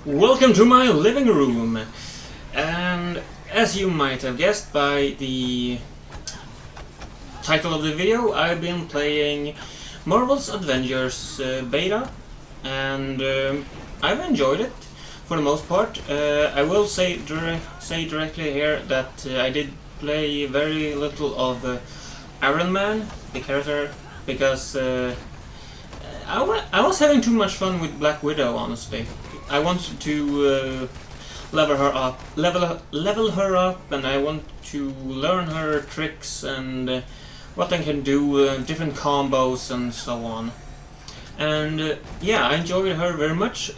Welcome to my living room, and as you might have guessed by the title of the video, I've been playing Marvel's Avengers beta, and I've enjoyed it for the most part. I will say directly here that I did play very little of Iron Man, the character, because I was having too much fun with Black Widow, honestly. I wanted to level her up, and I want to learn her tricks and what I can do, different combos and so on. And yeah, I enjoyed her very much.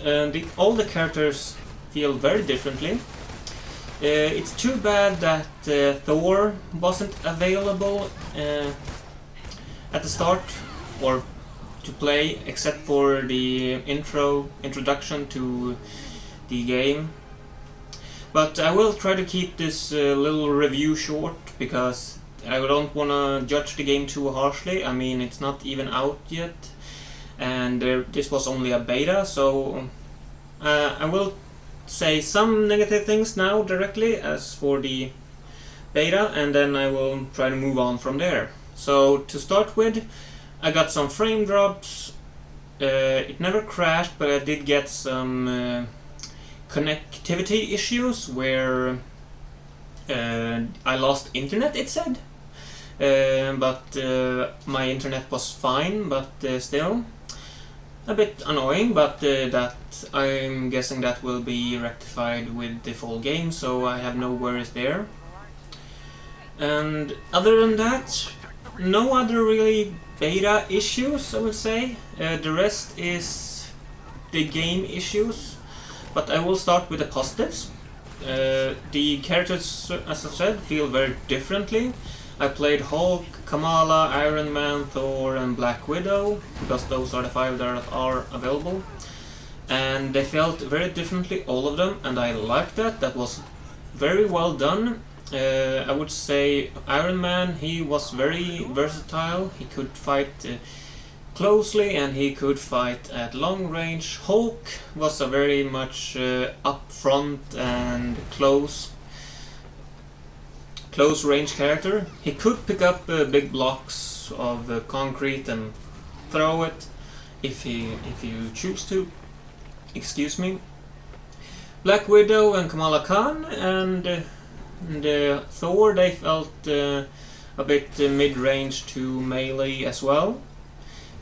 All the characters feel very differently. It's too bad that Thor wasn't available at the start, or to play, except for the introduction to the game. But I will try to keep this little review short, because I don't want to judge the game too harshly. I mean, it's not even out yet, and this was only a beta, so I will say some negative things now directly as for the beta, and then I will try to move on from there. So to start with, I got some frame drops. It never crashed, but I did get some connectivity issues where I lost internet, it said. But my internet was fine, but still a bit annoying, but that I'm guessing that will be rectified with the full game, so I have no worries there. And other than that, no other really beta issues, I would say. The rest is the game issues, but I will start with the positives. The characters, as I said, feel very differently. I played Hulk, Kamala, Iron Man, Thor and Black Widow, because those are the 5 that are available. And they felt very differently, all of them, and I liked that. That was very well done. I would say Iron Man, he was very versatile. He could fight closely and he could fight at long range. Hulk was a very much up front and close range character. He could pick up big blocks of concrete and throw it if you choose to. Excuse me. Black Widow and Kamala Khan and Thor, they felt a bit mid-range to melee as well.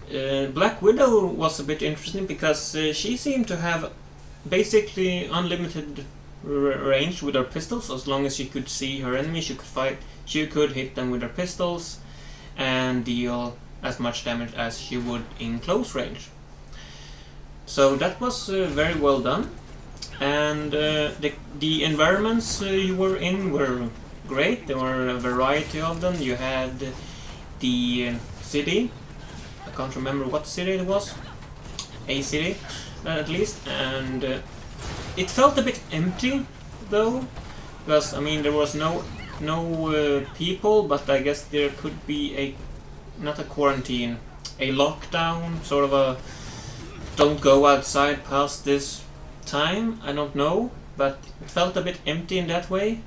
Black Widow was a bit interesting because she seemed to have basically unlimited range with her pistols. As long as she could see her enemy, she could hit them with her pistols and deal as much damage as she would in close range. So that was very well done. And the environments you were in were great. There were a variety of them. You had the city. I can't remember what city it was. A city, at least. And it felt a bit empty, though, because I mean there was no people. But I guess there could be not a quarantine, a lockdown, sort of a don't go outside past this time. I don't know, but it felt a bit empty in that way.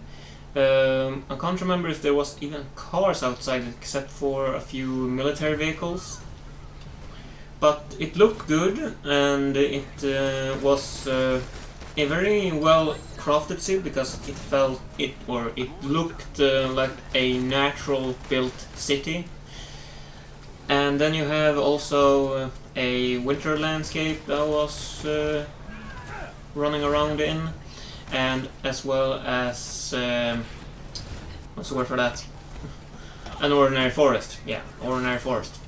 I can't remember if there was even cars outside except for a few military vehicles. But it looked good, and it was a very well crafted city, because it looked like a natural built city. And then you have also a winter landscape that was running around in, and as well as what's the word for that? An ordinary forest. Yeah, ordinary forest.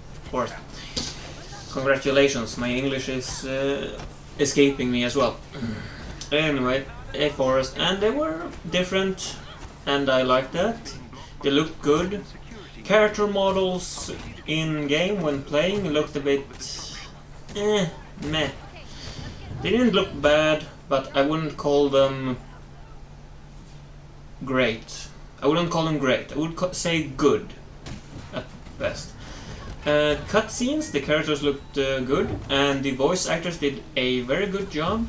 Congratulations, my English is escaping me as well. Anyway, a forest, and they were different, and I liked that. They looked good. Character models in game when playing looked a bit meh. They didn't look bad, but I wouldn't call them great. I would say good at best. Cutscenes, the characters looked good, and the voice actors did a very good job.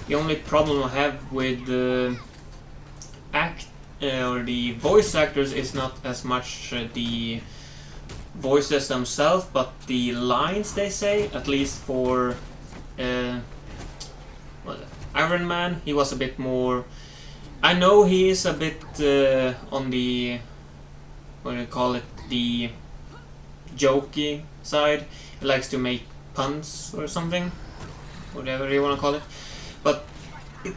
The only problem I have with the or the voice actors is not as much the voices themselves, but the lines they say. At least for Iron Man, he was a bit more. I know he is a bit on the, what do you call it, the jokey side. He likes to make puns or something, whatever you want to call it. But it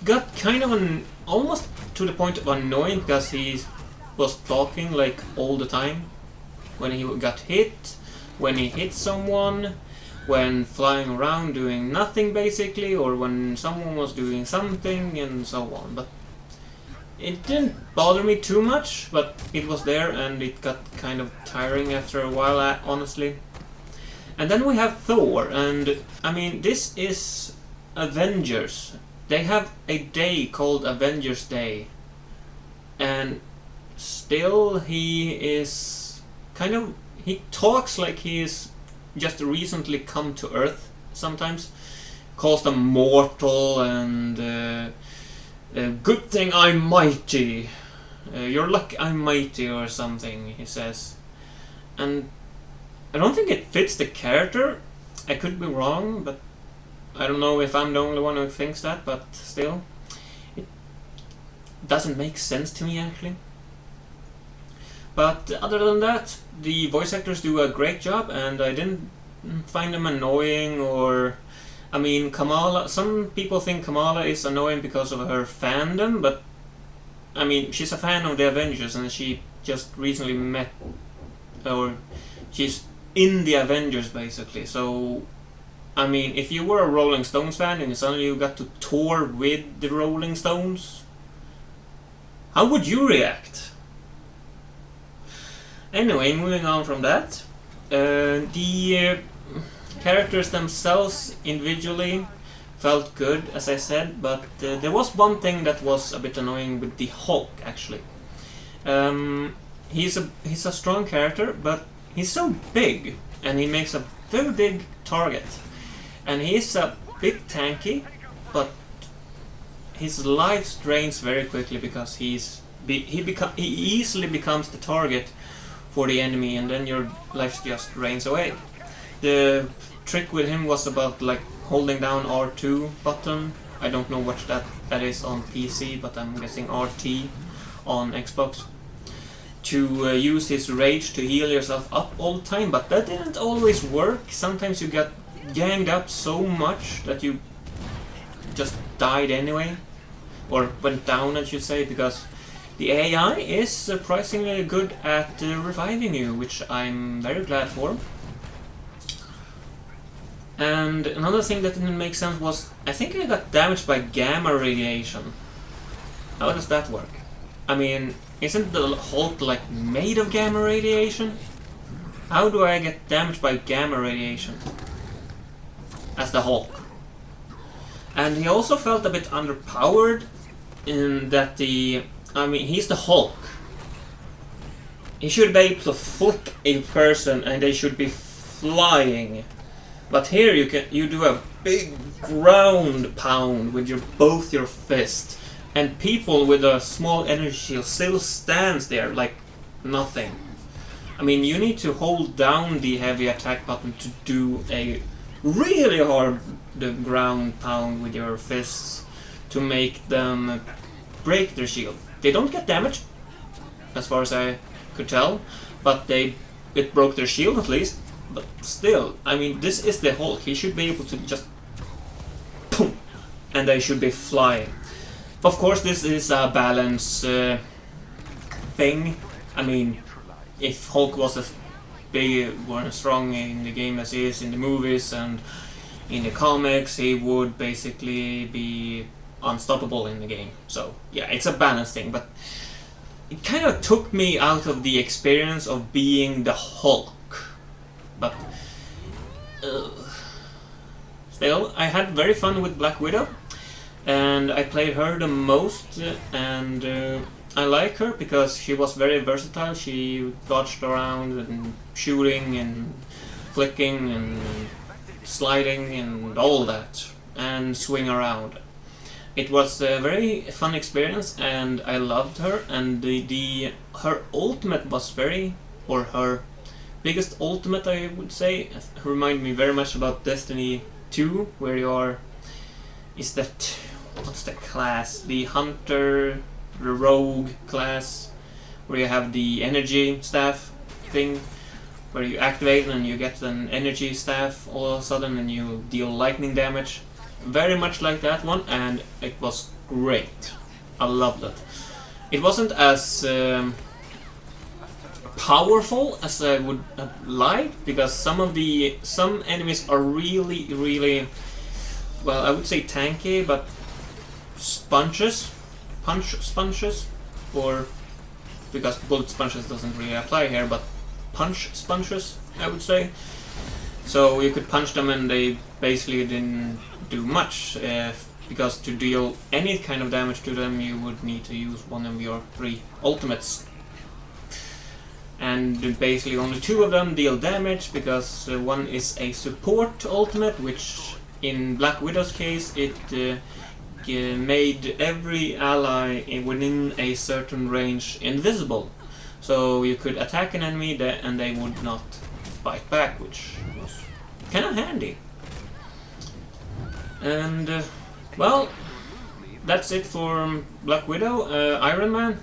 got kind of almost to the point of annoying, because he was talking like all the time. When he got hit, when he hit someone, when flying around doing nothing basically, or when someone was doing something, and so on. But it didn't bother me too much, but it was there, and it got kind of tiring after a while, honestly. And then we have Thor, and I mean, this is Avengers. They have a day called Avengers Day, and still he is kind of, he talks like he is just recently come to Earth sometimes, calls them mortal, and good thing I'm mighty, you're lucky I'm mighty or something, he says. And I don't think it fits the character. I could be wrong, but I don't know if I'm the only one who thinks that, but still, it doesn't make sense to me actually. But other than that, the voice actors do a great job, and I didn't find them annoying. Or, I mean, Kamala, some people think Kamala is annoying because of her fandom, but I mean, she's a fan of the Avengers, and she just recently met, or she's in the Avengers basically. So, I mean, if you were a Rolling Stones fan and suddenly you got to tour with the Rolling Stones, how would you react? Anyway, moving on from that, the characters themselves individually felt good, as I said, but there was one thing that was a bit annoying with the Hulk, actually. He's a strong character, but he's so big, and he makes a very big target. And he's a bit tanky, but his life drains very quickly, because he easily becomes the target for the enemy, and then your life just drains away. The trick with him was about like holding down R2 button. I don't know what that is on PC, but I'm guessing RT on Xbox, to use his rage to heal yourself up all the time, but that didn't always work. Sometimes you got ganged up so much that you just died anyway, or went down I should say, because the AI is surprisingly good at reviving you, which I'm very glad for. And another thing that didn't make sense was, I think I got damaged by gamma radiation. How does that work? I mean, isn't the Hulk like made of gamma radiation? How do I get damaged by gamma radiation as the Hulk? And he also felt a bit underpowered in that I mean, he's the Hulk. He should be able to flick a person and they should be flying. But here you do a big ground pound with both your fists, and people with a small energy shield still stands there like nothing. I mean, you need to hold down the heavy attack button to do a really hard ground pound with your fists to make them break their shield. They don't get damaged, as far as I could tell, but it broke their shield at least. But still, I mean, this is the Hulk. He should be able to just boom, and they should be flying. Of course, this is a balance thing. I mean, if Hulk was as big or as strong in the game as he is in the movies and in the comics, he would basically be unstoppable in the game. So yeah, it's a balance thing, but it kind of took me out of the experience of being the Hulk. But still, I had very fun with Black Widow, and I played her the most, and I like her because she was very versatile. She dodged around and shooting and flicking and sliding and all that, and swing around. it was a very fun experience, and I loved her. And her ultimate was her biggest ultimate, I would say, remind me very much about Destiny 2, where you are. What's the class? The hunter, the rogue class, where you have the energy staff thing, where you activate and you get an energy staff all of a sudden and you deal lightning damage. Very much like that one, and it was great. I loved it. It wasn't as powerful as I would have liked, because some enemies are really, well, I would say tanky, but punch sponges, or because bullet sponges doesn't really apply here, but punch sponges, I would say. So you could punch them and they basically didn't do much, because to deal any kind of damage to them you would need to use one of your 3 ultimates. And basically only 2 of them deal damage, because one is a support ultimate, which in Black Widow's case it made every ally within a certain range invisible. So you could attack an enemy and they would not fight back, which was kind of handy. And well, that's it for Black Widow. Iron Man,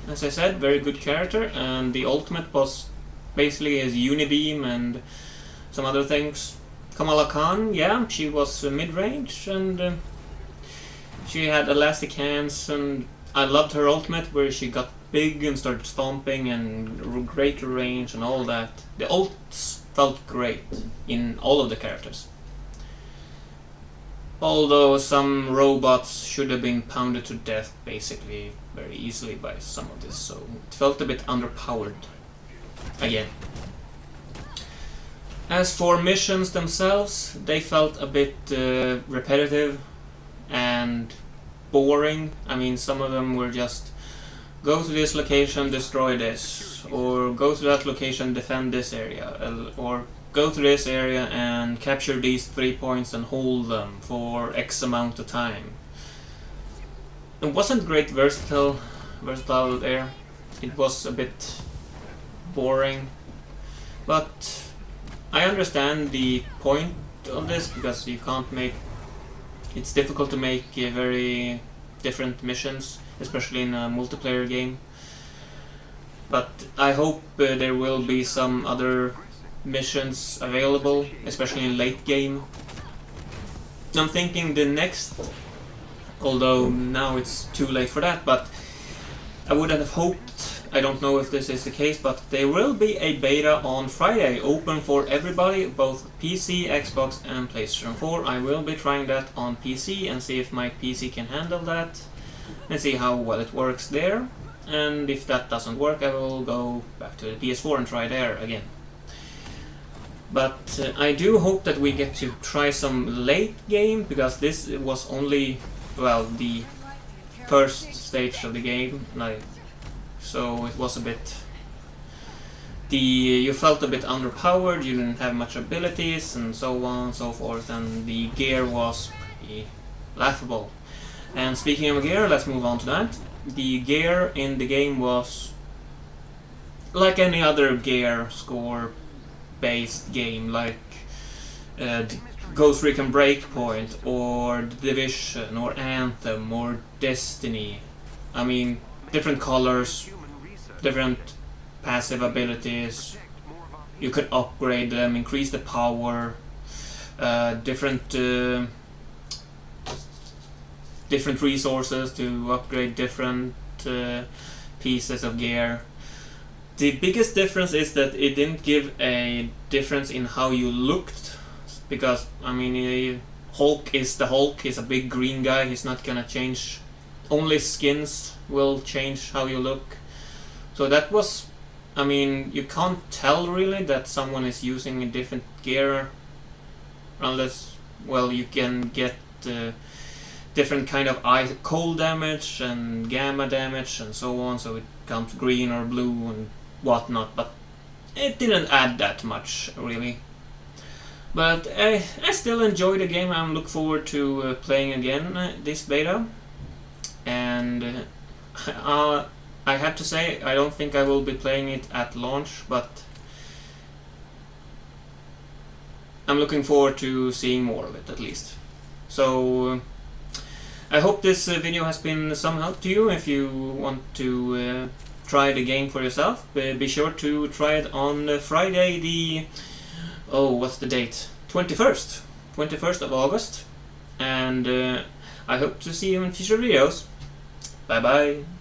as I said, very good character, and the ultimate was basically his unibeam and some other things. Kamala Khan, yeah, she was mid-range, and she had elastic hands, and I loved her ultimate where she got big and started stomping and greater range and all that. The ults felt great in all of the characters. Although some robots should have been pounded to death basically very easily by some of this, so it felt a bit underpowered again. As for missions themselves, they felt a bit repetitive and boring. I mean, some of them were just go to this location, destroy this, or go to that location, defend this area, or go to this area and capture these 3 points and hold them for X amount of time. It wasn't great versatile there. It was a bit boring, but I understand the point of this, because you can't make. It's difficult to make very different missions, especially in a multiplayer game. But I hope there will be some other missions available, especially in late game. I'm thinking the next, although now it's too late for that, but I would have hoped, I don't know if this is the case, but there will be a beta on Friday, open for everybody, both PC, Xbox and PlayStation 4. I will be trying that on PC and see if my PC can handle that, and see how well it works there. And if that doesn't work, I will go back to the PS4 and try there again. But I do hope that we get to try some late game, because this was only, well, the first stage of the game, so it was a bit. You felt a bit underpowered. You didn't have much abilities, and so on and so forth, and the gear was pretty laughable. And speaking of gear, let's move on to that. The gear in the game was like any other gear score based game, like Ghost Recon Breakpoint or The Division or Anthem or Destiny. I mean, different colors, different passive abilities. You could upgrade them, increase the power, different resources to upgrade different pieces of gear. The biggest difference is that it didn't give a difference in how you looked, because, I mean, Hulk is the Hulk, he's a big green guy, he's not gonna change. Only skins will change how you look. So that was, I mean, you can't tell really that someone is using a different gear, unless, well, you can get different kind of cold damage and gamma damage and so on, so it comes green or blue and whatnot, but it didn't add that much really. But I still enjoy the game. I look forward to playing again this beta. and I have to say I don't think I will be playing it at launch, but I'm looking forward to seeing more of it at least. So I hope this video has been some help to you. If you want to try the game for yourself, be sure to try it on Friday the... oh, what's the date? 21st of August. And I hope to see you in future videos. Bye bye.